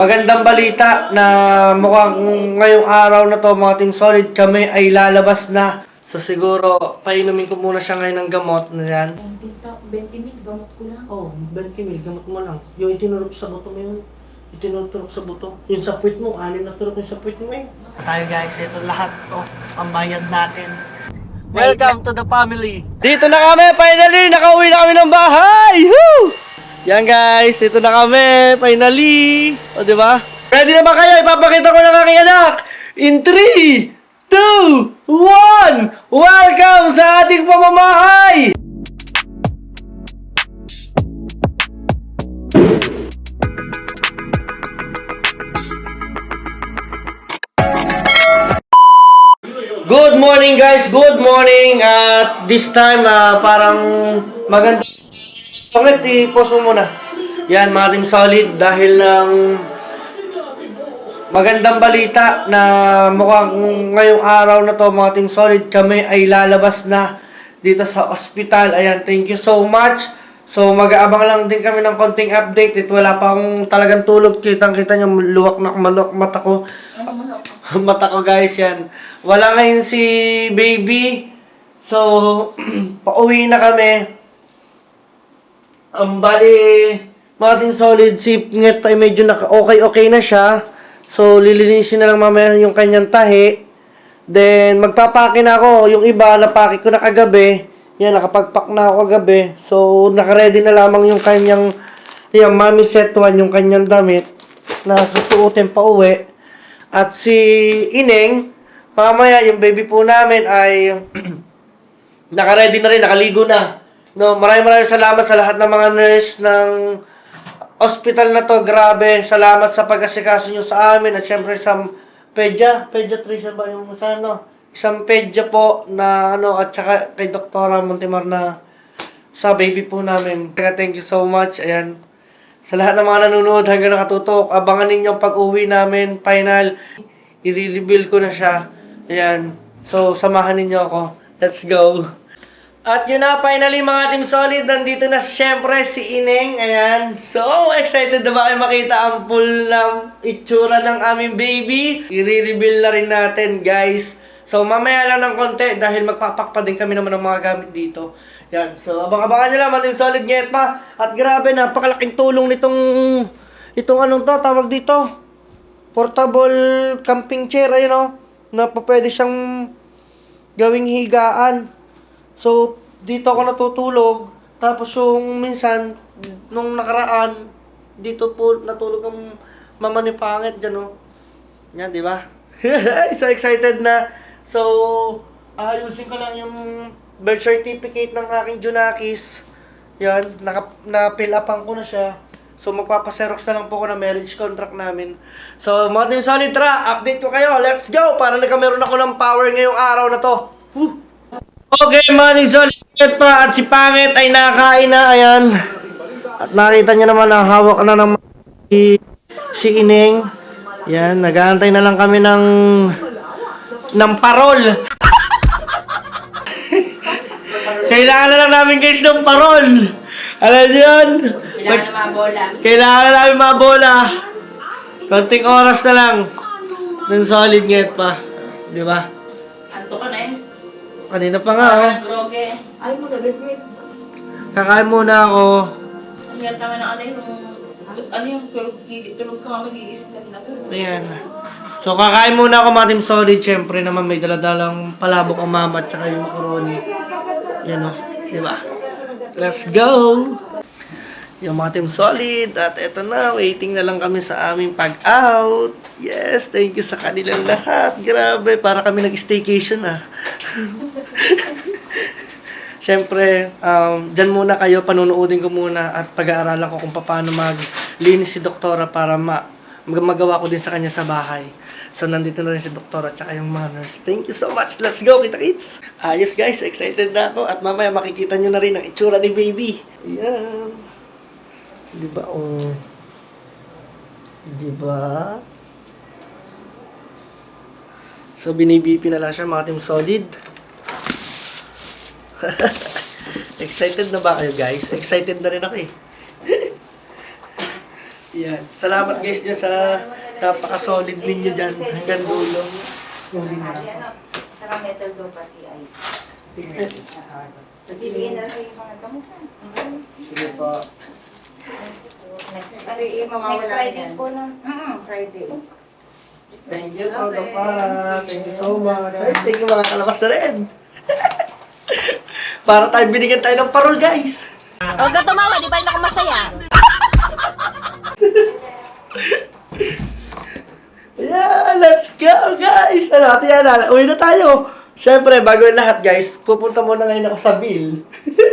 Magandang balita na mukhang ngayong araw na to mga Team Solid kami ay lalabas na. So siguro painumin ko muna siya ngayon ng gamot na yan. 20 mil, gamot ko lang. Oh, 20 mil, gamot mo lang. Yung itinurok sa buto mo yun. Itinurok sa buto. Yung sa puwit mo, 6 na turok yung sa puwit mo eh. Tayo guys, ito lahat to. Ang bayad natin. Welcome to the family. Dito na kami, finally! Nakauwi na kami ng bahay! Woo! Yan guys, ito na kami, finally. O, di ba? Ready na ba kayo? Ipapakita ko ng aking anak. In 3, 2, 1! Welcome sa ating pamamahay! Good morning guys, good morning. At this time, parang maganda. Bakit i-post mo muna? Yan, mga Team Solid, dahil ng magandang balita na mukhang ngayong araw na to mga Team Solid kami ay lalabas na dito sa ospital. Ayan, thank you so much. So mag-aabang lang din kami ng konting update. Wala pa akong talagang tulog. Kitang-kita nyo, luwak na malok mata ko. Mata ko guys, yan. Wala ngayon si baby. So, pauwi na kami. Bali, mga Team Solid, si Nget pa ay medyo okay na siya. So, lilinisin na lang mamaya yung kanyang tahi. Then, magpapake na ako. Yung iba, napake ko na kagabi. Yan, nakapagpak na ako kagabi. So, nakaready na lamang yung kanyang, yung mommy set 1, yung kanyang damit na susuotin pa uwi. At si Ineng, mamaya yung baby po namin ay nakaready na rin, nakaligo na. No, maraming salamat sa lahat ng mga nurse ng hospital na to. Grabe, salamat sa pag-asikaso nyo sa amin at syempre sa pediatrician ba yung isang pedya po na at saka kay Doktora Montemar na sa baby po namin. Thank you so much. Ayan. Sa lahat ng mga nanonood hanggang nakatutok, abangan ninyo ang pag-uwi namin. Final, i-reveal ko na siya. Ayan. So, samahan ninyo ako. Let's go. At yun na, finally mga Team Solid, nandito na syempre si Ineng. Ayan. So, excited na ba kayo makita ang full na itsura ng aming baby? I-reveal na rin natin, guys. So, mamaya lang ng konti dahil magpapakpa din kami naman ng mga gamit dito. Yan. So, abang-abangan nyo lang mga Team Solid Nget pa. At grabe, napakalaking tulong itong anong to, tawag dito. Portable camping chair, ayun o. Na pwede siyang gawing higaan. So, dito ako natutulog. Tapos yung minsan, nung nakaraan, dito po natulog ang mama ni Pangit dyan, oh. Yan, di ba? So excited na. So, ayusin ko lang yung birth certificate ng aking Junakis. Yan, na-fill upan ko na siya. So, magpapaserox na lang po ako ng marriage contract namin. So, mga Team Solid, tara, update ko kayo. Let's go! Para nagkameron ako ng power ngayong araw na to. Woo! Okay, mga Team Solid pa. At si Pangit ay nakain na. Ayan. At nakita niya naman na hawak na ng si Ineng. Yan, nag-aantay na lang kami ng parol. Kailangan na lang namin guys ng parol. Alam niyo yun? Kailangan na mga bola. Kailangan na namin mga bola. Konting oras na lang. Ng Solid Nget pa. Di ba? Santo ka na yun. Kanina pa nga, oh. Parang groge. Ay mo, nalagwit. Kakain muna ako. Ang hirap naman ng yung tulog ka nga, mag-iisip ka din ako. Ayan. So, kakain muna ako mga Team Solid. Siyempre naman may daladalang palabok ang mama at saka yung macaroni. Yan, oh. Di ba? Let's go! Yung mga Team Solid. At eto na, waiting na lang kami sa aming pag-out. Yes, thank you sa kanilang lahat. Grabe, para kami nag-staycation, ah. Siyempre, dyan muna kayo, panunoodin ko muna at pag-aaralan ko kung paano maglinis si Doktora para magawa ko din sa kanya sa bahay. So, nandito na rin si Doktora at saka yung mga nurse. Thank you so much. Let's go, kita-kits! Ayos guys, excited na ako at mamaya makikita nyo na rin ang itsura ni baby. Ayan. Diba, oh. Diba? So, binibipi na lang siya, mga Team Solid. Excited na ba kayo, guys? Excited na rin ako, eh. Yan. Salamat guys dyan sa napaka-solid ninyo dyan hanggang dulo. Yung binaka. Saka metal door pati ay. Bibigyan na lang yung mga gamot. Sige po. Next Friday po na. Friday. Thank you po, Doc Para. Thank you so much. Ay, thank you mga kalabas na rin. Para tayo binigyan tayo ng parol, guys. Huwag ka tumawa, di ba yun ako masaya? Yeah, let's go, guys. Ano, ate Yana, uwi na tayo. Siyempre, bago yung lahat, guys, pupunta muna ngayon ako sa bill.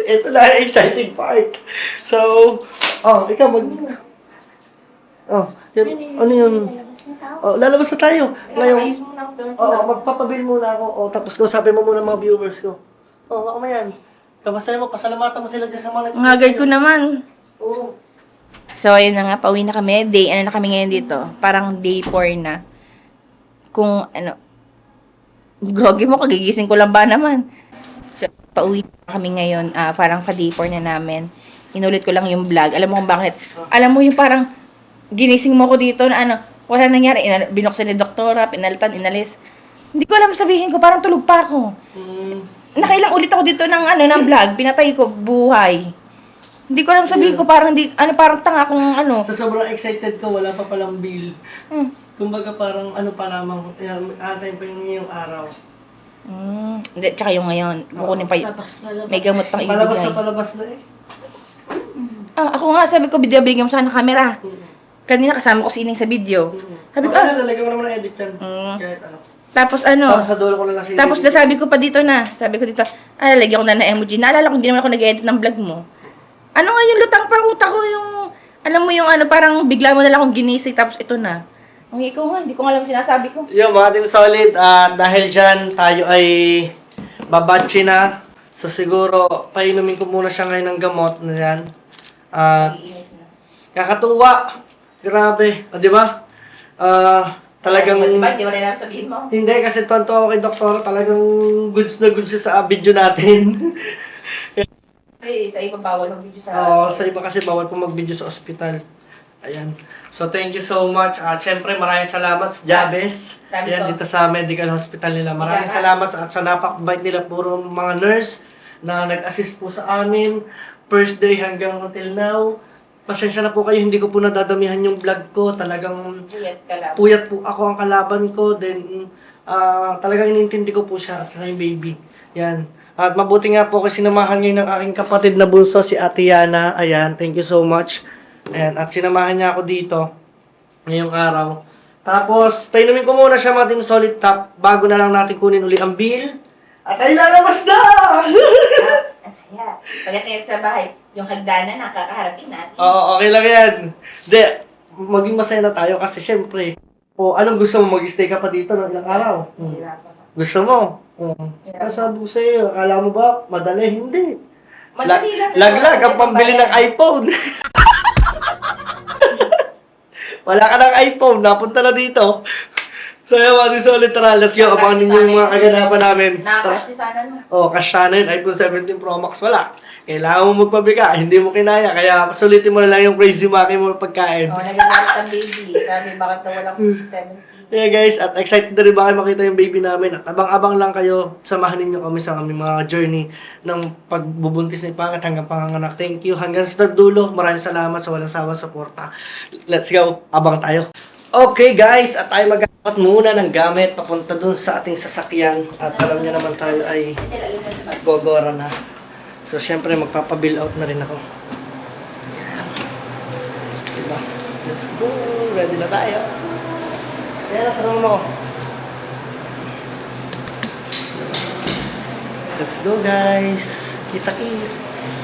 Ito na ang exciting part. So, ikaw ano yun? Lalabas na tayo. Ngayon, magpapabil muna ako. Tapos kausapin mo muna mga viewers ko. Baka mo yan. Kamusta mo, pasalamatan mo sila dyan sa mga Mga guard ko naman. Oo. So, ayun na nga, pauwi na kami. Ano na kami ngayon dito? Parang day 4 na. Kung, groggy mo, kagigising ko lang ba naman? So, pauwi na kami ngayon. Parang day 4 na namin. Inulit ko lang yung vlog. Alam mo kung bakit? Alam mo yung parang, ginising mo ko dito na wala nangyari. Binuksan ni doktora, pinalitan, inalis. Hindi ko alam sabihin ko, parang tulog pa ako. Nakailang ulit ako dito ng vlog. Pinatay ko, buhay. Hindi ko alam sabihin ko, parang parang tanga kung Sa sobrang excited ko, wala pa palang bill. Kumbaga parang pa lamang, antay pa yung ngayong araw. Hindi, tsaka yung ngayon. Kukunin pa may gamot pang Palabas ibigay. na palabas na eh. Ako nga, sabi ko, bigyan mo sana ng camera. Kanina kasama ko si Ining sa video. Sabi ko, lalagyan ko naman ng edit yan. Kahit ano. Tapos Tapos sa dulo ko lang kasi. tapos nasabi ko pa dito na. Sabi ko dito, lalagyan ko na ng emoji. Naalala ko, hindi naman ako nag-edit ng vlog mo. Ano nga yung lutang pa utak ko yung, alam mo yung parang bigla mo na lang akong ginising, tapos ito na. Ikaw nga, hindi ko nga alam sinasabi ko. Yung mga team solid, dahil dyan, tayo ay babatchi na. So siguro, painumin ko muna siya ngayon ng gamot na yan. Iinis na. Kakatuwa. Grabe. Di ba? Talagang... Diba? Di ba na lang sabihin mo? Hindi, kasi tuwan ako kay doktor. Talagang goods na goods siya sa video natin. Kasi sa iba bawal ang video sa... Sa iba kasi bawal po mag-video sa ospital. Ayan. So, thank you so much. At syempre, maraming salamat sa Jabez. Sabi Ayan, ko. dito sa medical hospital nila. Maraming salamat at sa napakabait nila. Puro mga nurse na nag-assist po sa amin. First day hanggang until now. Pasensya na po kayo, hindi ko po nadadamihan yung vlog ko. Talagang puyat po ako ang kalaban ko. Then, talagang inintindi ko po siya at saka yung baby. Yan. At mabuti nga po kasi sinamahan ngayon ng aking kapatid na bunso, si Ate Yana. Ayan, thank you so much. Ayan, at sinamahan niya ako dito ngayong araw. Tapos, painumin ko muna siya mga Team Solid Top bago na lang natin kunin uli ang bill. At ay lalabas na! Masaya. Pagdating sa bahay, yung hagdanan nakakaharapin natin. Oo, okay lang yan. Hindi, maging masaya na tayo kasi syempre, anong gusto mo? Mag-stay ka pa dito ng ilang araw? Gusto mo? Sabi ko sa'yo, akala mo ba madali? Hindi. Madali lang. Laglag ang pambili ng iPhone. Wala ka ng iPhone, napunta na dito. So yun, mga solid, tara, let's go. Abangan ninyo yung mga kaganapan namin. Nakakash sana no? Cash sana yun, iPhone 17 Pro Max, wala. Kailangan mo magpabiga, hindi mo kinaya. Kaya sulitin mo na lang yung crazy maki mo pagkain. Nagagalit ang baby. Sabi, bakit daw walang 17? Yeah guys, at excited na rin ba kayo makita yung baby namin. At abang-abang lang kayo, samahan ninyo kami sa aming mga journey ng pagbubuntis ni Pangat hanggang panganganak. Thank you. Hanggang sa dulo, maraming salamat sa walang sawang suporta. Let's go, abang tayo. Okay guys, at tayo mag-apat muna ng gamit papunta dun sa ating sasakyan. At alam niyo naman tayo ay gogora na. So syempre magpapabill out na rin ako. Yan. Diba? Let's go, ready na tayo. Ayan, tanong mo. Let's go guys. Kita-kits.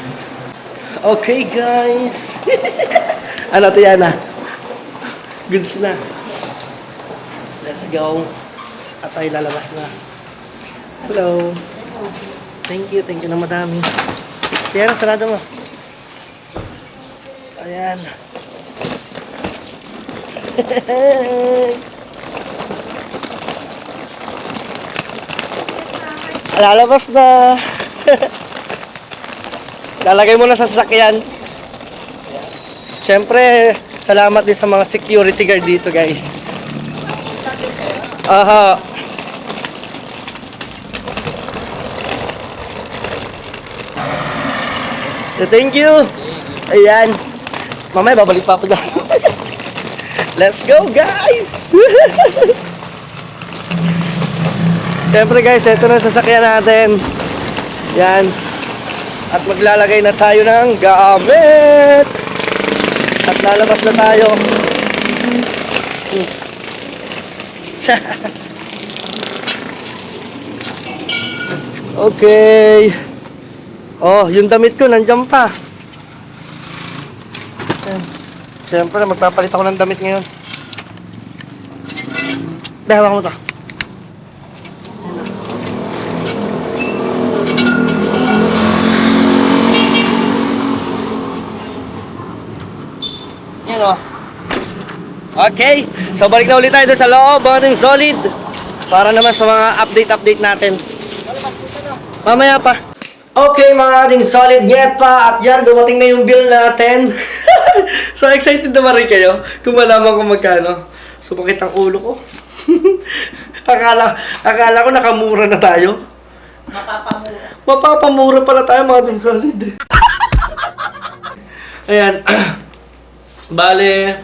Okay guys. Ano to yan ah? Goods na. Let's go. At tayo lalabas na. Hello. Thank you na madami. Kaya sarado mo. Ayan. Lalabas na. Lalagay mo na sa sasakyan. Siyempre, Salamat din sa mga security guard dito, guys. Aha. Thank you. Ayan. Mamaya babalik pa ako dyan. Let's go, guys! Siyempre guys, ito na sasakyan natin. Yan. At maglalagay na tayo ng gamit. At lalabas na tayo. Okay. Oh, yung damit ko nandiyan pa. Ayan. Siyempre, magpapalit ako ng damit ngayon. Dahil mo to. Yan o. Okay. So, balik na ulit tayo doon sa loob. Ating solid. Para naman sa mga update natin. Mamaya pa. Okay mga ating solid get pa. At yan, dumating na yung bill natin. So, excited naman rin kayo kung malaman ko magkano. Sumakit ang ulo ko. akala ko nakamura na tayo. Mapapamura. Mapapamura pala tayo mga ating solid. Ayan. Bale,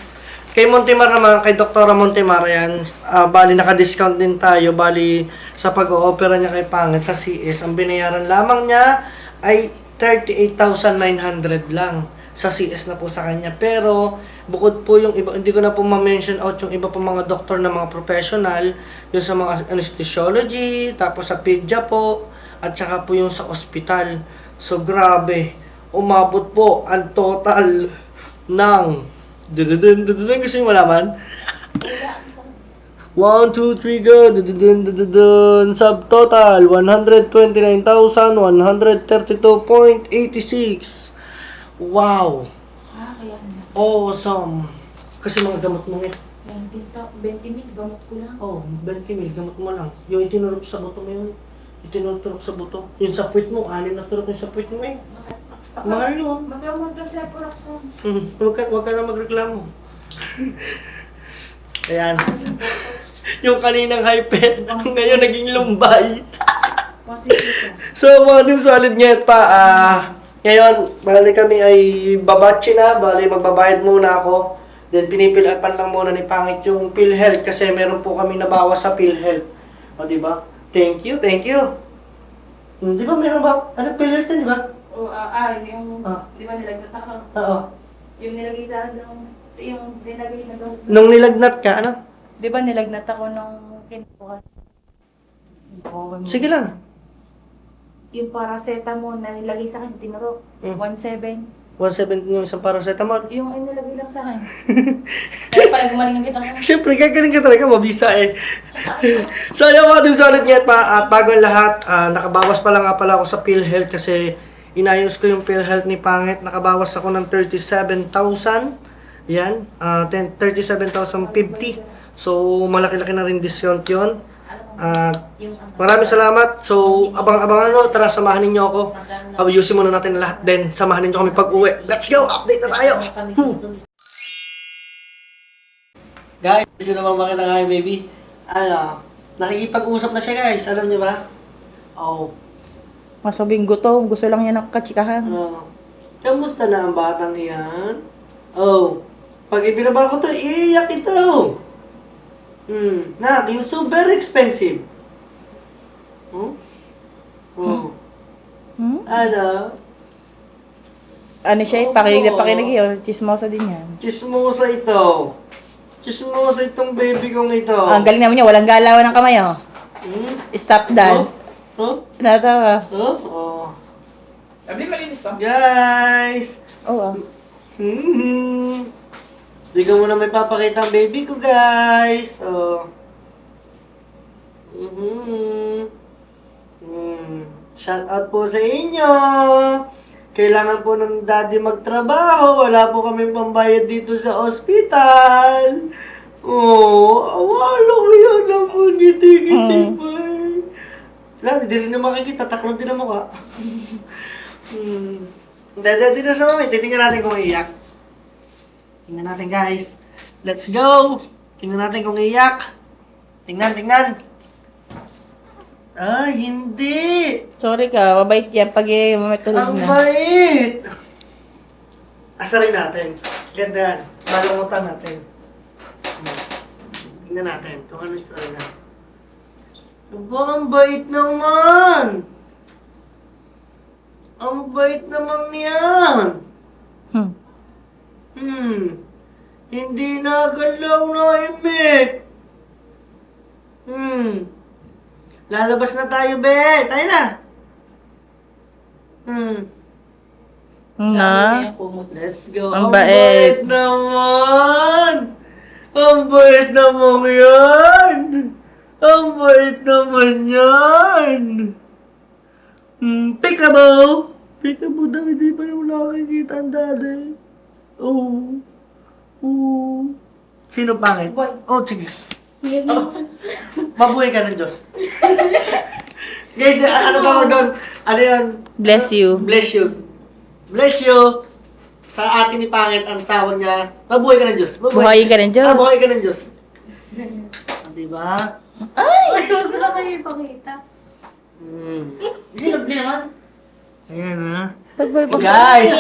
kay Montemar naman, kay Doktora Montemar, yan, bali naka-discount din tayo. Bali, sa pag-o-opera niya kay Pangit sa CS, ang binayaran lamang niya ay 38,900 lang. Sa CS na po sa kanya. Pero, bukod po yung iba, hindi ko na po ma-mention out yung iba po mga doktor na mga professional, yung sa mga anesthesiology, tapos sa pedya po, at saka po yung sa ospital. So, grabe. Umabot po ang total ng gusto nyo malaman? 1, 2, 3, go. Subtotal 129,132.86. Wow. Kaya na. Awesome. Kasi mga gamot mo nga. 20 mil, gamot ko lang. Oh, 20 mil, gamot mo lang. Yung itinurok sa buto mo yun. Itinurok sa buto. Yung sa puwit mo, 6 na turok yung sa puwit mo eh. Mahal yun. Mag-amon doon sa Puraxon. Huwag ka na magreklamo. Ayan. Yung kaninang hyper, ngayon naging lumbay. So, mga dim solid ngayon pa. Ngayon, bali kami ay babatchi na. Bali, magbabayad muna ako. Then, pinipilapan lang muna ni Pangit yung PhilHealth kasi meron po kami nabawas sa PhilHealth. O, diba? Thank you, thank you. Di ba meron ba? Ano PhilHealth yun, di ba? O, yung, di ba nilagnat ako? Oo. Yung nilagay sa akin, yung nilagay na doon. Nung nilagnat ka, ano? Di ba nilagnat ako nung kinukuha? Sige lang. Yung paracetamol na nilagay sa akin, tinurok. 1.7. 170 yung isang paracetamol. Yung ay nilagay lang sa akin. Kaya pala gumaling kita ka. Siyempre, gagaling ka talaga, mabisa eh. So, yung mga dim solid ngayon pa. At bago ang lahat, nakabawas pa lang nga pala ako sa PhilHealth kasi inayos ko yung PhilHealth ni Pangit. Nakabawas ako ng 37,000. Yan, 37,050. So, malaki-laki na rin discount yun. Maraming salamat. So, abang-abangan tara, samahan ninyo ako. Ayusin muna natin lahat din. Samahan ninyo kami pag-uwi. Let's go! Update na tayo! Guys, sino bang makita nga yung baby? Ano, nakikipag-usap na siya guys. Alam niyo ba? Oh. Masabing gutom. Gusto lang niya ng katsikahan. Kamusta na ang batang iyan? Oh, pag ibinaba ko to, iiyak ito. Nak, you're so very expensive. Oh. Ano? Ano siya? Pakinig na pakinig yun. Chismosa din yan. Chismosa ito. Chismosa itong baby kong ito. Ang galing naman niya. Walang galaw ng kamay, oh. Stop dance. Natawa. Oh. Sabi malinis pa. Guys! Oo. Di ka muna may papakita ang baby ko, guys. Oh. Shout out po sa inyo. Kailangan po ng daddy magtrabaho. Wala po kami pambayad dito sa ospital. Oh, awalong yan naman. Ngiti-ngiti pa. Wala, hindi rin na makikita. Taklog din ang mukha. Dada din na siya, mami. Titingnan natin kung iiyak. Tingnan natin guys. Let's go! Tingnan natin kung iiyak. Tingnan. Ay, hindi! Sorry ka, mabait yan pag matulog Ang na. bait! Asarin natin. Ganda yan. Malungutan natin. Tingnan natin kung ano ito na. Aba, ang bait naman! Ang bait naman yan! Hindi na galaw na imik! Lalabas na tayo, be! Tayo na! Na? Let's go. Ang Ang bait. bait naman! Ang bait naman yan! Ang bait naman yan! Peekaboo! Peekaboo daw, hindi pa naman nakakikita ang daddy. Oh. Sino pangit? Oh, sige. Mabuhay ka ng Diyos. Guys, ano tawag doon? Ano yan? Bless you. Bless you. Bless you. Sa atin ni Pangit, ang tawag niya, mabuhay ka ng Diyos. Buhayin ka ng Diyos. Buhay ka ng Diyos. Diba? Ay, huwag na kayo ipakita. Silabli naman. Ayan ha. Pag- Guys,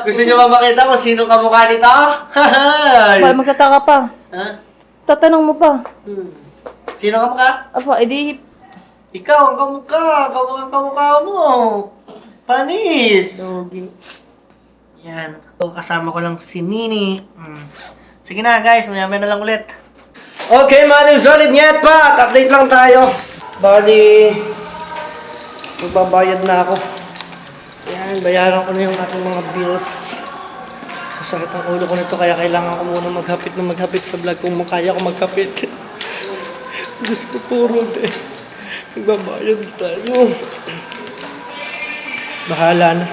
gusto niyo ba makita kung sino kamukha nito? Hay! Ba, magtataka pa. Ha? Tatanong mo pa. Sino kamukha? Apa, edi, Ikaw ang kamukha. Kamukha mo. Panis. Dogi. Yan. So, kasama ko lang si Nini. Sige na guys, maya na lang ulit. Okay, mga solid nyet pa. Update lang tayo. Bali, magbabayad na ako. Yan, bayaran ko na yung ating mga bills. Masakit ang ulo ko nito, kaya kailangan ko muna maghapit sa vlog kung kaya ko maghapit. Diyos ko puro de. Magbabayad tayo. Bahala na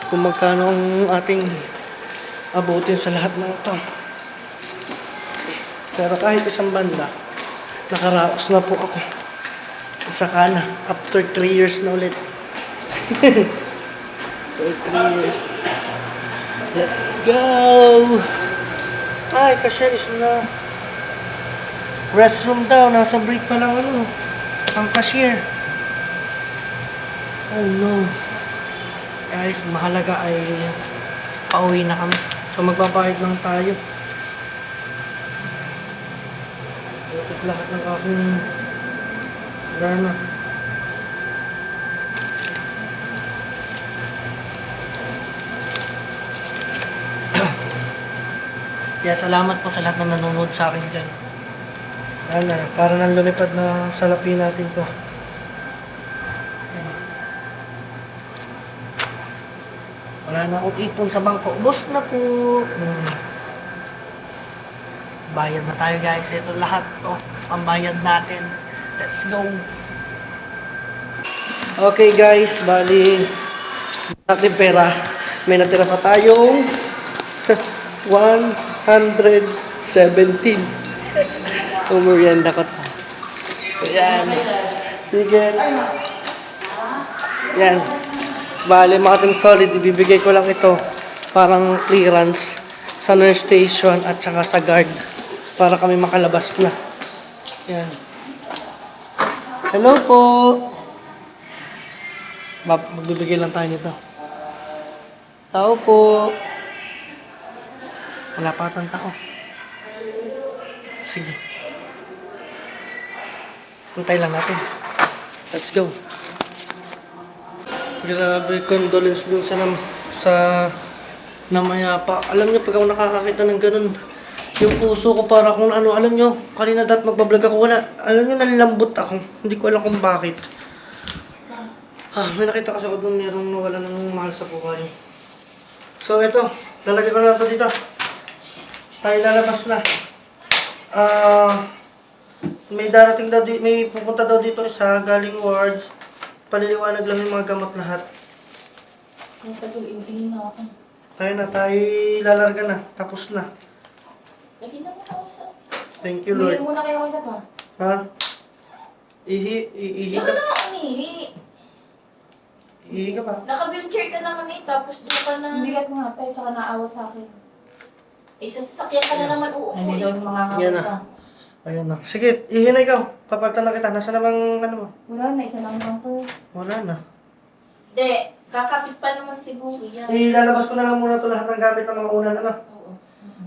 kung magkano ang ating abutin sa lahat ng ito. Pero kahit isang banda, nakaraos na po ako. Saka na, after 3 years na ulit. After 3 years. Let's go! Ay, kasi is na. Restroom daw, nasa break pa lang ano. Ang cashier. Oh no. Guys, mahalaga ay pauwi na kami. So magbabayad lang tayo. Ito lahat ng aking gana. Kaya salamat po sa lahat na nanonood sa akin dyan. Yan na, para nang lumipad na salapi natin to. Wala na akong ipon sa bangko. Ubos na po. Bayad na tayo guys. Ito lahat to. Ang bayad natin. Let's go. Okay guys. Bali. Sa ating pera. May natira pa tayong 117. Umurienda ko to. Ayan. Sige. Yan. Bale, mga team solid, ibibigay ko lang ito parang clearance sa nurse station at saka sa guard para kami makalabas na. Yan. Hello po. Magbibigay lang tayo nito. Tao po. Wala pa atang tao. Sige. Hintay lang natin. Let's go. Grabe, condolence dun sa namayapa. Alam niyo, pag ako nakakakita ng ganun, yung puso ko para kung ano, alam niyo, kanina magbablog ako, alam niyo, nalilambot ako. Hindi ko alam kung bakit. May nakita kasi ako dun, merong nawala ng mahal sa buhay. So, ito, lalagay ko na ito dito. Tayo lalabas na. May darating daw, may pupunta daw dito isa, galing wards. Paliliwanag lang yung mga gamot lahat. Tayo na, tayo lalarga na. Tapos na. Thank you, Lord. Umihi muna kayo isa pa. Ha? Ihi Diyan ka? ka na umihi. Ihi ka pa? Naka-wheelchair ka naman eh, tapos doon ka na... Bigat nga tayo, tsaka naawa sa akin. Eh, sa sasakyan ka na naman uupo. Hindi daw yung mga Yan na. Ayan na. Sige, ihinay ikaw. Papalitan na kita. Nasa namang ano mo? Wala na, isa lang lang to. Wala na. Hindi, kakapit pa naman siguro yan. Ilalabas ko na lang muna ito lahat ng gamit ng mga unan. Ano? Oo.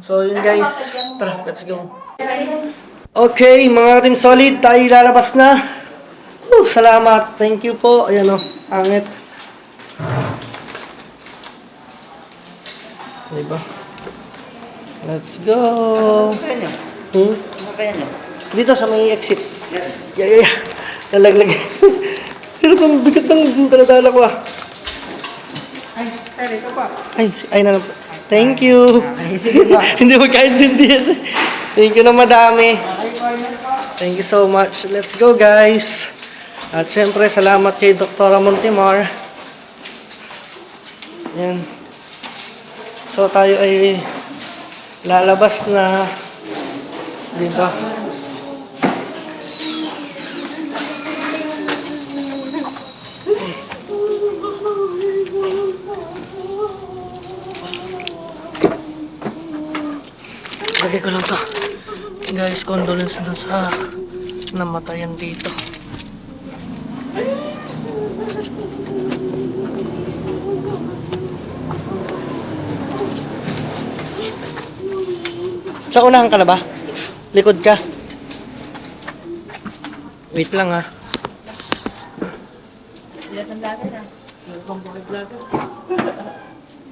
So yun Nasa guys. papagyan mo. Tara, let's go. Okay, mga team solid. Tayo lalabas na. Salamat. Thank you po. Ayan o. Angit. Diba? Let's go. Hmm? Dito sa may exit. Yeah. Nalaglag. Pero ang bigat ng daladala ko ah. Ay na lang po. Thank you. Hindi magkaintindihan. Thank you na madami. Thank you so much. Let's go guys. At syempre salamat kay Dr. Montemar. Yan. So tayo ay lalabas na. Diba? Lagay ko lang to. Guys, condolence dun sa namatayan dito. Sa unahan ka na ba? Likod ka. Wait lang ah. Sila tanda na.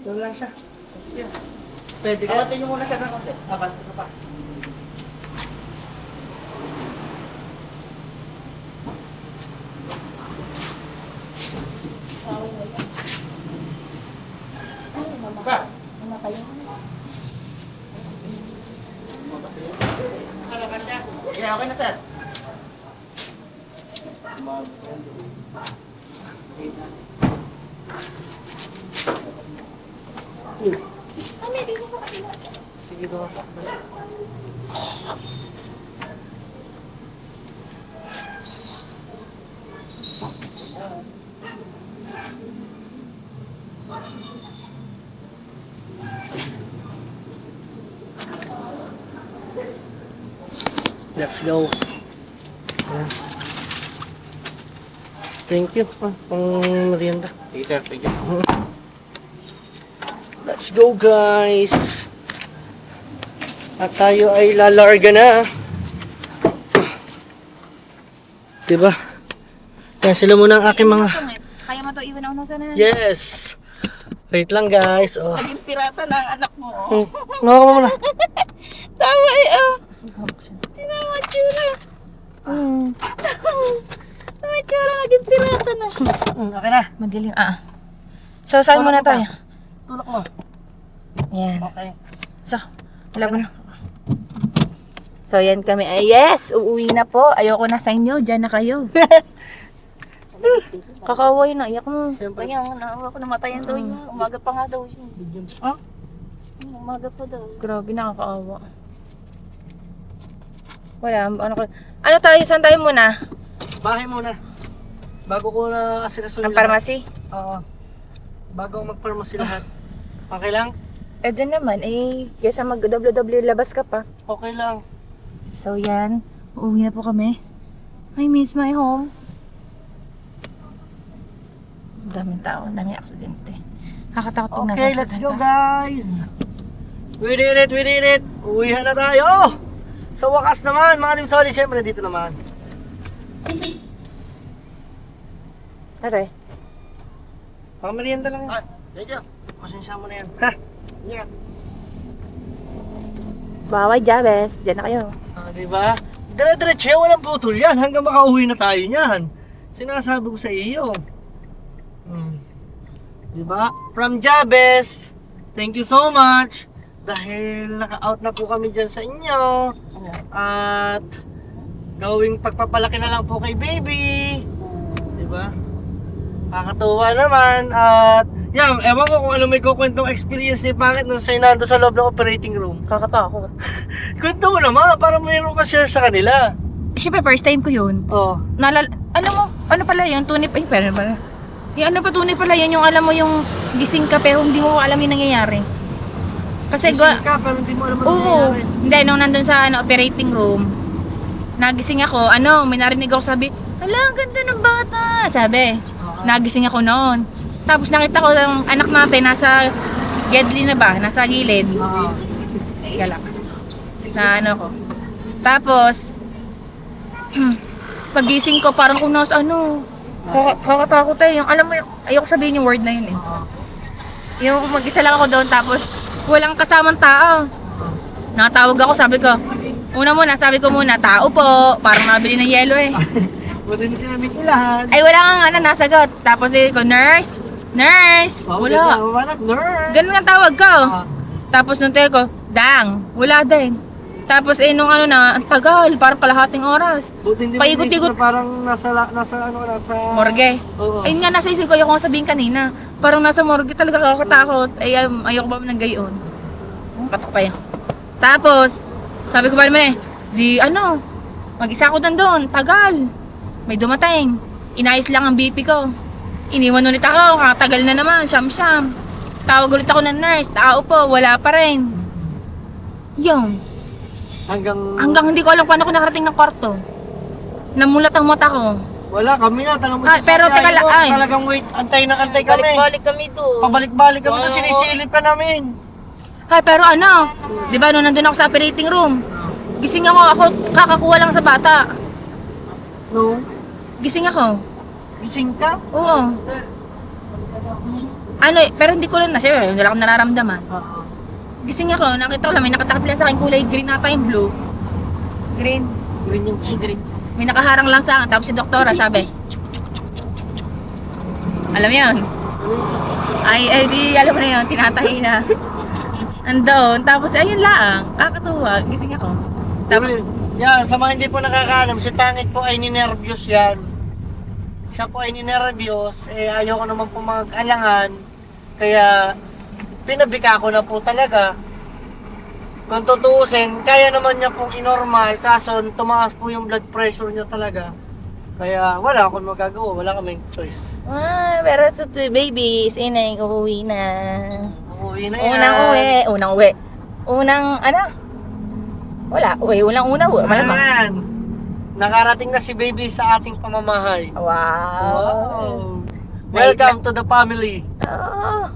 Doon lang siya. Pwede ka? Awatin nyo muna siya ng konti. Abante ka pa. Ba? Namatay yun. Ano ka siya? Yeah, okay na sir. Ano, dito sa kanila. Sige doon. Let's go. Ayan. Thank you. Pang merienda. Sige sir, thank you. Let's go guys. At tayo ay lalarga na. Diba? Yan sila muna ang aking mga... Kaya mo to iwan ako nung sana. Yes! Wait lang guys. Oh. Naging pirata na ang anak mo. Ngawa ka muna. Tama Tinawa tsura. Tama tsura, naging pirata na. Okay na. Madilim, So, saan muna tayo? Tulak mo. Ayan. Okay. So, laban na. So, yan kami. Ay, yes! Uuwi na po. Ayoko na sa inyo. Diyan na kayo. Kakaway na. Iyak mo. Siyempre. Kaya naawa ko namatayan daw niya. Umaga pa nga daw siya. Ah? Umaga pa daw. Grabe, nakakaawa. Wala. Ano tayo? Saan tayo muna? Bahay muna. Bago ko na asikasunin Ang pharmacy? Oo. Bago mag-pharmacy lahat. Okay lang? Eh, dyan naman. Kesa mag-WW labas ka pa. Okay lang. So, yan. Uuwi na po kami. I miss my home. Ang daming tao. Ang daming aksidente. Nakakatakot pag nasa Okay, let's go aksidente. guys! We did it! We did it! Uwihan na tayo! Sa wakas naman, mga team solid, syempre dito naman. Tara. Pamerienda lang yan. Thank you. Pasensya mo na yan. Ha? Yeah. Baway, Jabes. Diyan na kayo. Diba? Dire-diretso, walang putol yan hanggang makauwi na tayo niyan. Sinasabi ko sa iyo. Diba? From Jabes, thank you so much. Dahil naka-out na po kami dyan sa inyo. At gawing pagpapalaki na lang po kay baby. Diba? Nakakatuwa naman. At yan, ewan ko kung ano may kukwentong experience ni Pangit nung sa'yo nando sa loob ng operating room. Kakatakot. Kwento mo naman, para mayroon ka share sa kanila. Siyempre, first time ko yun. Oh. Alam mo, ano pala yun? Tunay pa, pero pala. Yung ano pa tunay pala yun, yung alam mo yung gising ka pero hindi mo alam yung nangyayari. Kasi Gising ka, pero hindi mo alam ano Oo. nangyayari. Hindi, nung nandun sa operating room, nagising ako, may narinig ako sabi, hala, ang ganda ng bata. Sabi, nagising ako noon. Tapos nakita ko yung anak natin, nasa Gedli na ba? Nasa gilid. Oo. Galak. Na ano ko. Tapos, pagising ko, parang kung nasa kakatakot eh. Yung, alam mo, ayoko sabihin yung word na yun eh. Yung mag-isa lang ako doon, tapos walang kasamang tao. Nakatawag ako, sabi ko, sabi ko muna, tao po. Parang nabili ng yelo eh. Wala na sinabi ilahan. Ay, wala kang nasagot. Tapos ko, nurse? Nurse? Wala. Wala, nurse. Ganun ang tawag ko. Tapos nung tayo ko, dang, wala din. Tapos nung ang tagal, parang kalahating oras. Buti hindi mo Paigot-igot. inisip na parang nasa Morgue. Oo. Ayun nga, nasa isip ko, ayoko nga sabihin kanina. Parang nasa morgue talaga kakatakot. Ay, ayoko ba ng gayon. Katok pa yun. Tapos, sabi ko ba naman mag-isa ako nandun, tagal. May dumating. Inayos lang ang BP ko. Iniwan ulit ako, katagal na naman, siyam-siyam. Tawag ulit ako ng nurse, tao po, wala pa rin. Yung. Hanggang hindi ko alam paano ko nakarating ng kwarto. Namulat ang mata ko. Wala, kami nga. Tanong mo pero teka lang, ay. Talagang wait, antay kami. Balik-balik kami doon. Pabalik-balik kami doon, sinisilip ka namin. Ay, pero di ba nung nandun ako sa operating room, gising ako kakakuha lang sa bata. No? Gising ako. Gising ka? Oo. Pero hindi ko rin syempre, wala akong nararamdaman. Oo. Gising ako, nakita ko lang, may nakatakip lang sa akin kulay green ata yung blue. Green. Green yung Green. May nakaharang lang sa akin, tapos si doktora sabi, alam mo yun? Ay, di alam mo na yun, tinatahi na. Andun, tapos ayun lang, kakatuwa, gising ako. Tapos, yan, sa mga hindi po nakakaalam, si Pangit po ay ninervyos yan. Siya po ay ninervyos, ayaw ko naman po mag-alangan. Kaya, pinabika ko na po talaga. Kung tutuusin, kaya naman niya pong inormal, kaso tumaas po yung blood pressure niya talaga. Kaya wala akong magagawa, wala kaming choice. pero baby, sinay, uuwi na. Uuwi na yan. Unang uwi. Unang-una. Ano yan? Nakarating na si baby sa ating pamamahay. Wow. Welcome to the family. Oo.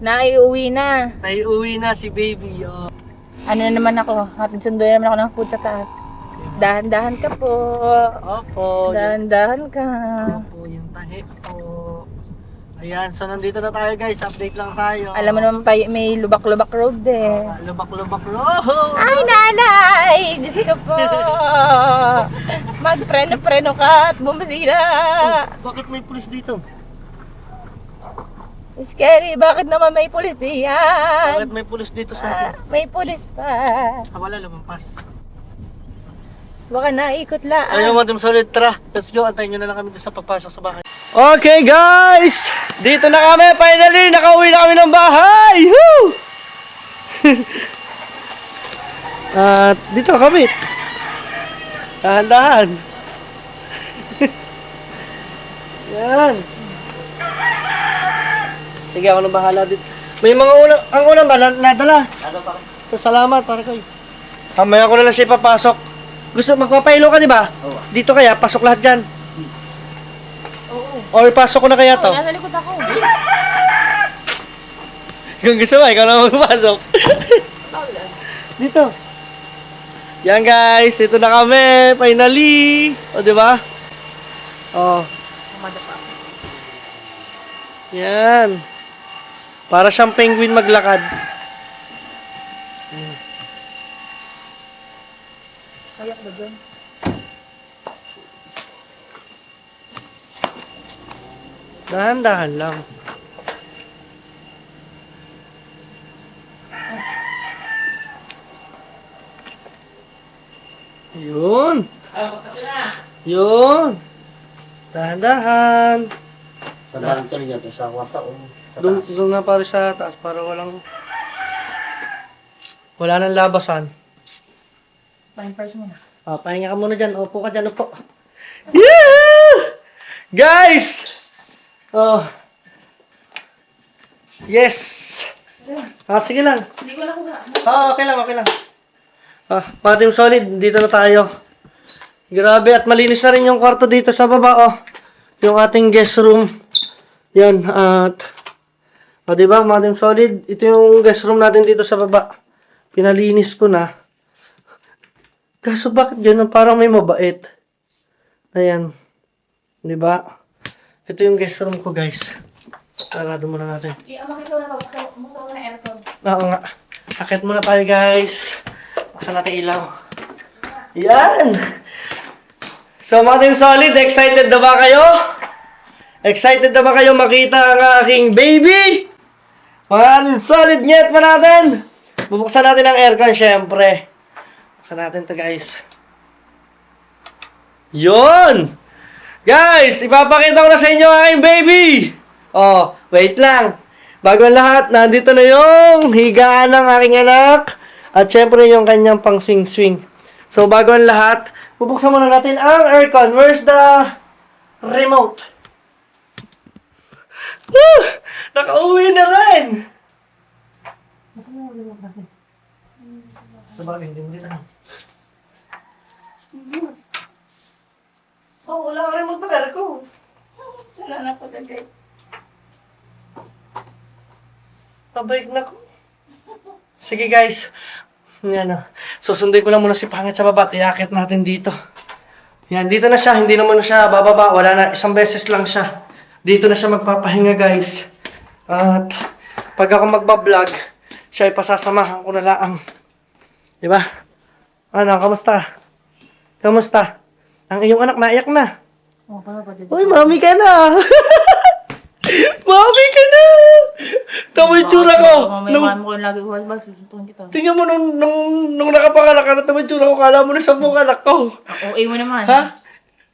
Naiuwi na. Naiuwi na si baby. Oh. Ano na naman ako, hatid sundo naman ako ng food sa taas. Dahan-dahan ka po. Opo. Dahan-dahan ka. Opo, yung tahi po. Ayan, so nandito na tayo guys. Update lang tayo. Alam mo naman pa, may lubak-lubak road eh. Lubak-lubak road. Ay, nanay! Diyos ko po! Magpreno-preno ka at bumasira! Bakit may pulis dito? Scary, bakit naman may pulis diyan? Bakit may pulis dito sa atin? May pulis pa. Wala, lumampas. Baka naikot lang. So yun, Madam Solid, tara. Let's go, antayin nyo na lang kami dito sa pagpasok sa bahay. Okay guys! Dito na kami, finally! Nakauwi na kami ng bahay! Woo! At dito kami. Dahan-dahan. Yan. Sige, ako nang bahala dito. May mga ang ulam ba nadala? Salamat para kayo. Kamaya ko na lang siya ipapasok. Gusto magpapailo ka, di ba? Oo. Dito kaya, pasok lahat dyan. Oo. O ipasok ko na kaya to. Nasa likod ako. Kung gusto mo, ikaw na magpasok. Dito. Yan guys, dito na kami. Finally. O, di ba? O. Yan. Para siyang penguin maglakad. Kaya ko ba dyan? Dahan-dahan lang. Yun. Yun. Dahan-dahan. Sa lantern yan, sa kwarta o sa Doon taas. na pare sa taas para wala nang labasan. Fine first muna. Pahinga ka muna dyan. Upo ka dyan. Upo. Yeah! Guys! Oh. Yes! Sige lang. Hindi ko lang kung Okay lang, okay lang. Mga Team Solid, dito na tayo. Grabe, at malinis na rin yung kwarto dito sa baba, yung ating guest room. Yan, at diba, mga Team Solid, ito yung guest room natin dito sa baba. Pinalinis ko na. Kaso bakit ganun? Parang may mabait. Ayan. Diba? Ito yung guest room ko, guys. Sarado muna natin. Amakit ko na mag-motor na aircon. Oo nga. Akit muna tayo, guys. Buksan natin ilaw. Yan! So, mga Team Solid, excited na ba kayo? Excited na ba kayo makita ang aking baby? Mga Team Solid, nyet pa natin! Bubuksan natin ang aircon, syempre. Buksan natin to, guys. Yun! Guys, ipapakita ko na sa inyo ang aking baby! Wait lang. Bago ang lahat, nandito na yung higaan ng aking anak. At syempre yung kanyang pang swing-swing. So, bago ang lahat, bubuksan muna natin ang aircon. Where's the remote? Woo! Nakauwi na rin! Nasaan na yung remote natin? Sa bagay, hindi mo dito. Wala ka remote na aircon. Sana na po tagay. Pabalik na ko. Sige guys. Yan na. Susunduin ko lang muna si Pangit sa baba at iakit natin dito. Yan, dito na siya. Hindi naman na siya bababa. Wala na. Isang beses lang siya. Dito na siya magpapahinga guys. At pag ako magbablog, siya ipasasamahan ko na lang. Diba? Ano, kamusta? Kamusta? Ang iyong anak naiyak na. Uy, mami ka na. Mami ka na! Tama yung tsura ko! Mamaya mo ko yung lagi ko, susuntukin kita. Tingnan mo nung nakapanganak ka na, tama yung tsura ko, kala mo na 10 anak ko. OA mo naman. Ha?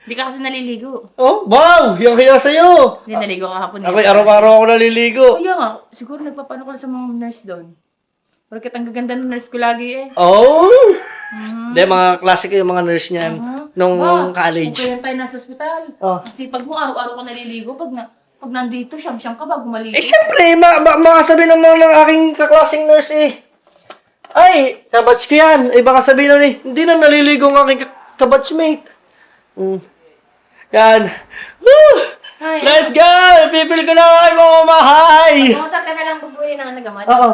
Hindi ka kasi naliligo. Oh, wow! Yung kaya sa'yo! Hindi naligo kahapon. Ako'y araw-araw ako naliligo. Kaya nga, siguro nagpapano ko lang sa mga nurse doon. Bakit ang gaganda ng nurse ko lagi eh. Oh! Hindi, mga klase ko yung mga nurse niyan. Nung college. Okay lang tayo nasa ospital. Oh. Kasi pag mo araw-araw ka naliligo, pag nandito, siyam-siyam ka bago maligo. Siyempre, makasabi naman ng aking kaklaseng nurse ay, kabatch ko yan. Baka sabihin nun hindi na naliligo ng aking kabatchmate. Yan. Woo! Ay, Let's go! Pipil ko na ay mga mahay! pumunta ka na lang bubuhay ng nagamat. Oo.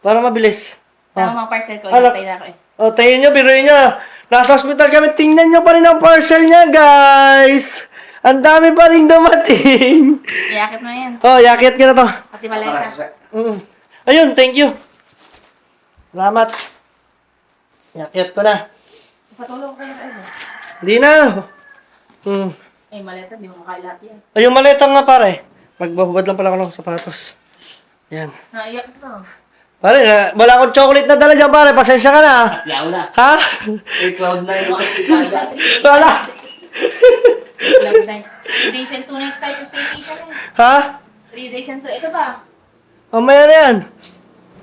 Para mabilis. Tama mga parcel ko, Ano? itay na ako eh. Tingnan nyo, biruin nyo. Nasa hospital kami, tingnan nyo pa rin ang parcel niya, guys. Ang dami pa rin dumating. Iyakit mo yan. Yakit ka na to. Pati malay ka. Ayun, thank you. Salamat. Yakit ko na. Patulong ko kayo kayo. Hindi na. Maleta, di mo makailat yan. Yung maleta nga pare. Magbabad lang pala ako ng sapatos. Yan. Naiyak na. Pare, wala akong chocolate na dala dyan pare. Pasensya ka na. Yaw na. Ha? Cloud na yung hospital. Wala. 3 days and 2 nights tayo sa staycation eh. Ha? 3 days and 2, ito ba? Mamaya na yan.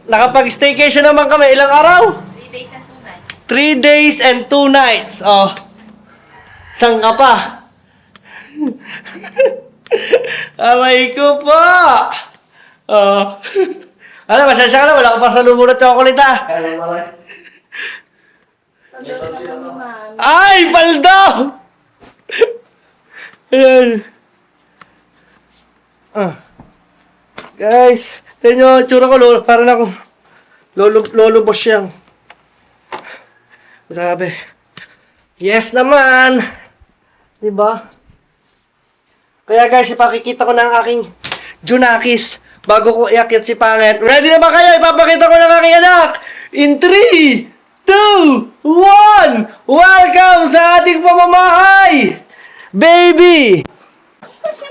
Nakapag-staycation naman kami. Ilang araw? 3 days and 2 nights. 3 days and 2 nights. Saan ka pa? Amay ko pa. Ano, masasya ka na. Wala ko pa sa lumo na chocolate Kaya naman. Ay, paldo! Ayan. Guys, tignan nyo, tsura ko, parang ako. Lolo boss yan. Grabe. Yes naman! Diba? Kaya guys, ipakikita ko ng aking Junakis bago ko iakyat si Pangit. Ready na ba kayo? Ipapakita ko ng aking anak! In 3, 2, 1! Welcome sa ating pamamahay! Baby!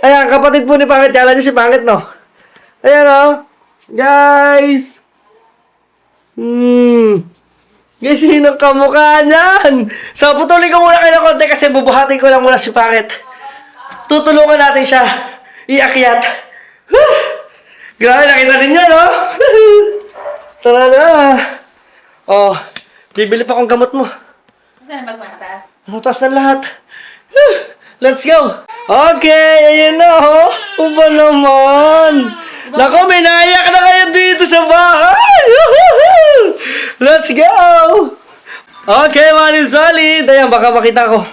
Ayan, kapatid po ni Pangit. Kala niyo si Pangit, no? Ayan, guys! Guys, sinong kamukha niyan? So, putulin ko muna kayo ng konti kasi bubuhatin ko lang muna si Pangit. Tutulungan natin siya. Iakyat. Grabe, nakita ninyo, no? Tara na. Bibili pa akong gamot mo. Saan ang bag mo nataas? Nataas na lahat. Let's go. Okay, ayan na, Uba naman. Naku, may naiyak na kayo dito sa bahay! Woohoo! Let's go! Okay, mga solid. Ayan, baka makita ko.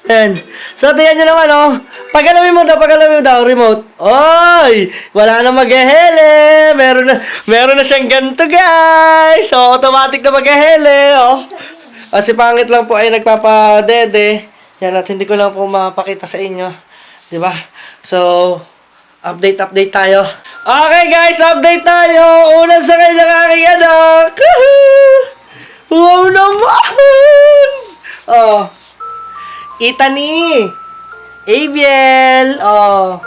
Ayan. So, tingnan nyo naman, oh. Pagalamin mo daw, remote. Oy! Wala na maghehele. Meron na siyang ganito, guys. So, automatic na maghehele, oh. Kasi pangit lang po ay nagpapadede. Yan, at hindi ko lang po mapakita sa inyo. Diba? So, update tayo. Okay, guys, update tayo. Unang sa kanyang aking anak. Wow naman! Oh. Itani. Abiel. Oh.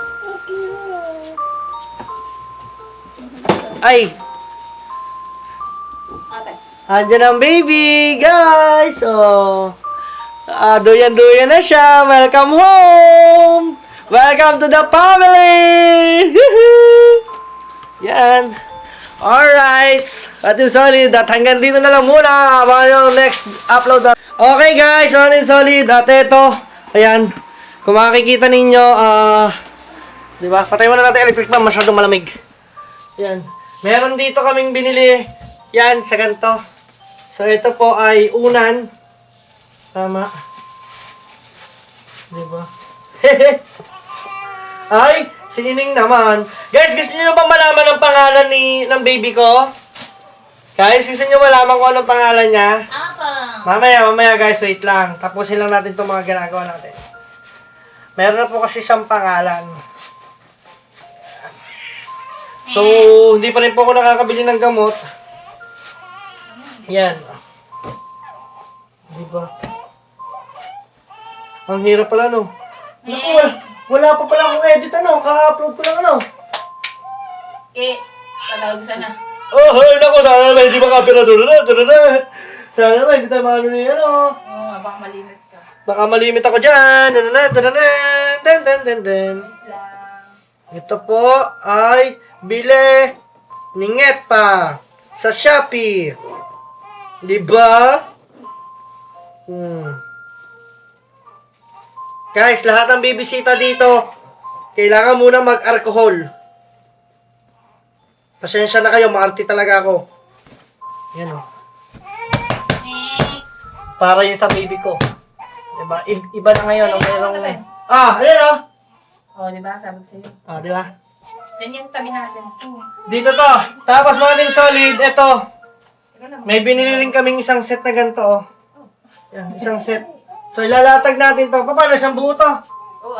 Ay. Andiyan ang baby, guys. Oh. Duyan-duyan na siya. Welcome home. Welcome to the family. Yan. Alright. Atin solid. At hanggang dito na lang muna. Abangan yung next upload. Okay, guys. Atin solid. At ito. Ayan. Kung makikita ninyo, diba? Patay mo na natin electric fan. Masyadong malamig. Yan. Meron dito kaming binili. Yan, sa ganito. So, ito po ay unan. Tama. Diba? Ay, si Ining naman. Guys, gusto niyo ba malaman ang pangalan ng baby ko? Guys, gusto niyo malaman kung anong pangalan niya? Mamaya guys, wait lang. Tapusin lang natin itong mga ginagawa natin. Meron na po kasi siyang pangalan. So, hindi pa rin po ako nakakabili ng gamot. Yan. Diba? Ang hirap pala, no? Naku, wala pa pala akong edit, ano? Ka-upload ko lang, ano? Talawag sana. Oh, ay, naku, sana naman hindi makapirador na. Sana naman hindi tayo maano niya, ano? Oo nga, baka malimit ka. Baka malimit ako dyan. Ito po ay bili ninget pa sa Shopee. Diba? Guys, lahat ng bibisita dito, kailangan muna mag-alcohol. Pasensya na kayo, maarte talaga ako. Yan o. Para yun sa baby ko. Diba? Iba na ngayon. Mayroong... Ayan o. Oo, di ba? Sabi ko sa'yo. Diba? Ganyan tabi natin. Dito to. Tapos mga din solid, ito. May binili rin kaming isang set na ganito, oh. Yan, isang set. So, ilalatag natin to. Paano isang buo to? Oo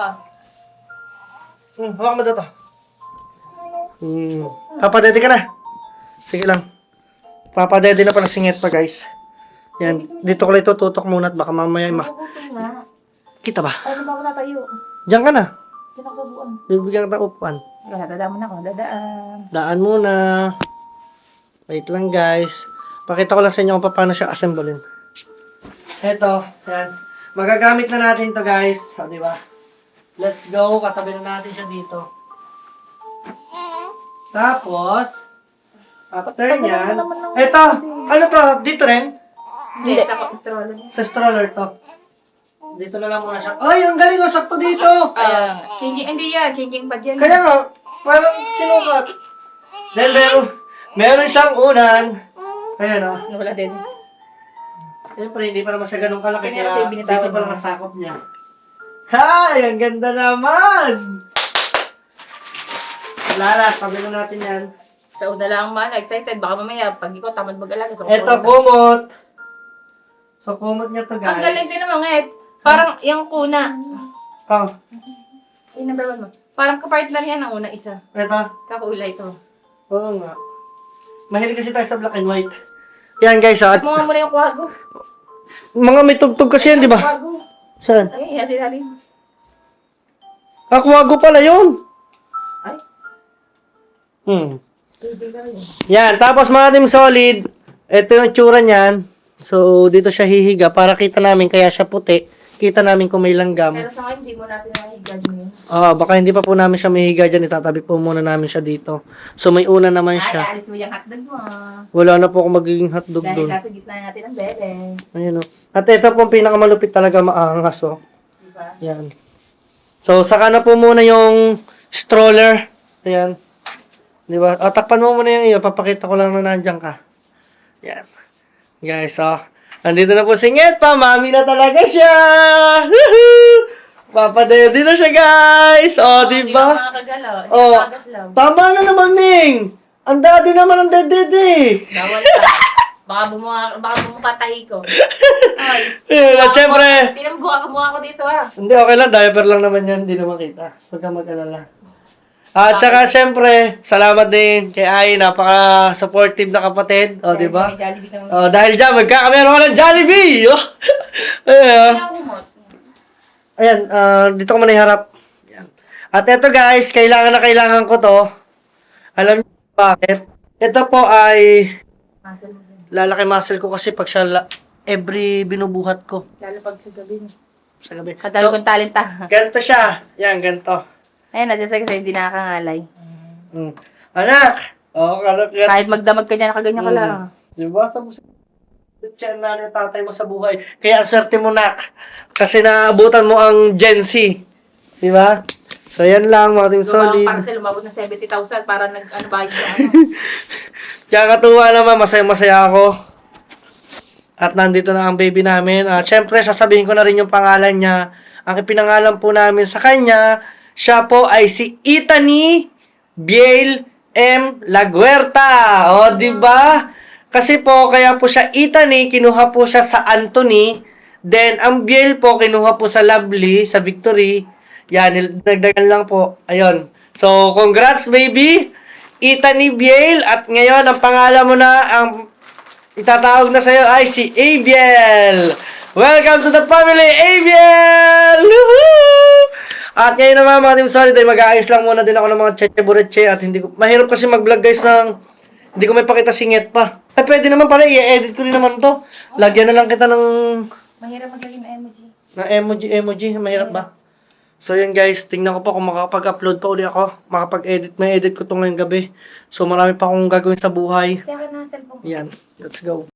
Hawak mo to. Papadede ka na. Sige lang. Papadede na pala singit pa, guys. Yan. Dito ko lang ito tutok muna at baka mamaya Kita ba? Ano ba ako natayo? Diyan ka na. Diyan ako sa buwan. Bibigyan kita upuan. Dadaan mo na ako. Dadaan. Daan muna. Wait lang, guys. Pakita ko lang sa inyo kung paano siya assemblein. Eto, yan. Magagamit na natin to, guys. O, di ba? Let's go. Katabi na natin siya dito. Tapos, after nyan, eto, ano to? Dito rin? Hindi, sa stroller. Sa stroller to. Dito na lang muna siya. Ay, ang galing, oh, sakto dito. Changing, hindi yan. Changing pad yan. Kaya nga, parang sinukat. Then, meron siyang unan. Ayan, oh. Wala din. Siyempre, hindi pa naman siya ganun kalaki. Kanya Kaya kasi binitawan dito pa mo. naman sakop niya. Hay! Ang ganda naman! Wala, tabi na natin yan. Sa una lang man, excited. Baka mamaya, pag ikaw tamad mag-alaga. So, Eto, kumot. So, kumot niya to, guys. ang galing din naman, Ed. Parang yung kuna. Oh, Yung number 1 mo. Parang kapartner yan ang una isa. eto. Kakulay ito. Oo nga. Mahilig kasi tayo sa black and white. Yan, guys. At mo nga muna yung kwago. Mga may tugtog kasi yan, di ba? Kwago. Saan? Ay, yan sila rin. Aquago pala yun. Ay, hindi ka rin. Yan, tapos mga team solid, ito yung tsura niyan. So, dito siya hihiga para kita namin kaya siya puti. Kita namin kung may langgam. Pero sa ngayon, hindi mo natin nahigad mo yun. Baka hindi pa po namin siya mahihiga dyan. Itatabi po muna namin siya dito. So, may una naman Ay, siya. alis mo yung hotdog mo. Wala na po akong magiging hotdog Dahil doon. nasa gitna natin ang bebe. Ayun, oh. At ito po ang pinakamalupit talaga maangas, oh. Diba? Yan. So, saka na po muna yung stroller. Ayan. Di ba? O, takpan mo muna yung iyo. Papakita ko lang na nandiyan ka. Yan. Guys, andito na po si Nget pa. Mami na talaga siya. Woohoo! Papadede na siya, guys. O, di Hindi ba? ka makakagalaw. Hindi Oh, ka makakaslaw. tama na naman, Ning. Ang daddy naman ang dedede. Bawal ka. Baka bumukha tahi ko. Ay. At syempre, Tinambuha ka mukha ko dito hindi, okay lang. Diaper lang naman yan. Hindi naman kita. Huwag kang mag-alala. At saka, syempre, salamat din kay Ai. Napaka-supportive na kapatid. O, di ba? May Jollibee kami. O, dahil dyan, magkakameron ka ng Jollibee. O. Ayan, dito ko muna iharap. Ayan. At eto guys, kailangan na kailangan ko to. Alam niyo bakit? Ito po ay Muscle mo dyan. lalaki muscle ko kasi pag siya every binubuhat ko Lalo pag sa gabi. sa gabi. Kadal kong talenta. Ganito siya. Yan, ganito. Ayun, nandiyan sa kasi hindi nakakangalay. Anak! Oo, anak. Kahit magdamag ka dyan, nakaganyan ka lang. Diba? Sa tiyan na ng tatay mo sa buhay. Kaya ang swerte mo, nak. Kasi naabutan mo ang Gen Z. Diba? So, yan lang, mga team solid. Para sa lumabot ng 70,000 para nag-ano ba yung Kaya katuwa naman, masaya-masaya ako. At nandito na ang baby namin. Siyempre, sasabihin ko na rin yung pangalan niya. Ang ipinangalan po namin sa kanya, siya po ay si Itani Biel M. Laguerta. O, di ba? Kasi po, kaya po siya Itani, kinuha po siya sa Anthony. Then, ang Biel po, kinuha po sa Lovely, sa Victory. Yan, nagdagan lang po. Ayun. So, congrats, baby! Itani Biel. At ngayon, ang pangalan mo na, ang itatawag na sa'yo ay si Abiel. Welcome to the family, Abiel! Woohoo! At ngayon naman mga team solid ay mag-aayos lang muna din ako ng mga cheche bureche at hindi ko, mahirap kasi mag-vlog guys ng hindi ko may pakita singit pa. Ay pwede naman pala, i-edit ko rin naman to. Lagyan na lang kita ng Mahirap magaling na emoji. emoji, mahirap ba? So yun guys, tingnan ko pa kung makakapag-upload pa uli ako. Makapag-edit, may edit ko to ngayong gabi. So marami pa akong gagawin sa buhay. Kaya ka na cellphone. Yan, let's go.